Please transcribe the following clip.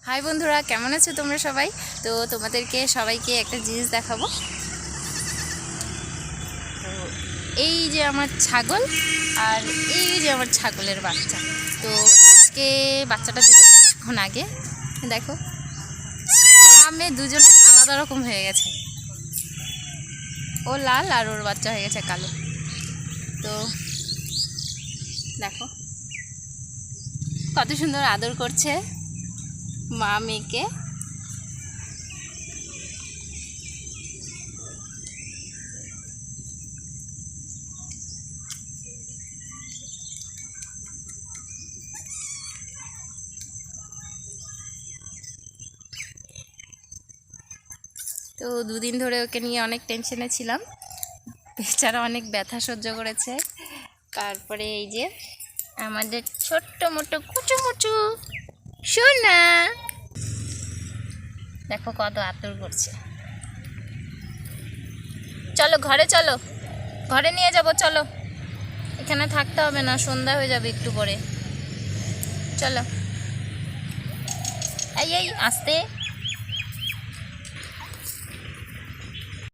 High বন্ধুরা, কেমন আছো তোমরা সবাই? তো তোমাদেরকে সবাইকে একটা জিনিস দেখাবো। তো এই যে আমার ছাগল আর এই যে আমার ছাগলের বাচ্চা। তো আজকে বাচ্চাটা দিল এখন আগে, দেখো আমি দুজন আলাদা রকম হয়ে গেছে। ও লাল আর ওর বাচ্চা হয়ে গেছে কালো। তো দেখো কত সুন্দর আদর করছে মা মেয়েকে। তো দুদিন ধরে ওকে নিয়ে অনেক টেনশনে ছিলাম, বেচারা অনেক ব্যথা সহ্য করেছে। তারপরে এই যে আমাদের ছোট্ট মোটো কুচু মুচু সোনা, দেখো কত আদর করছে। চলো ঘরে, চলো ঘরে নিয়ে যাব, চলো এখানে থাকতে হবে না, সন্ধ্যা হয়ে যাবে একটু পরে। চলো এই এই আস্তে।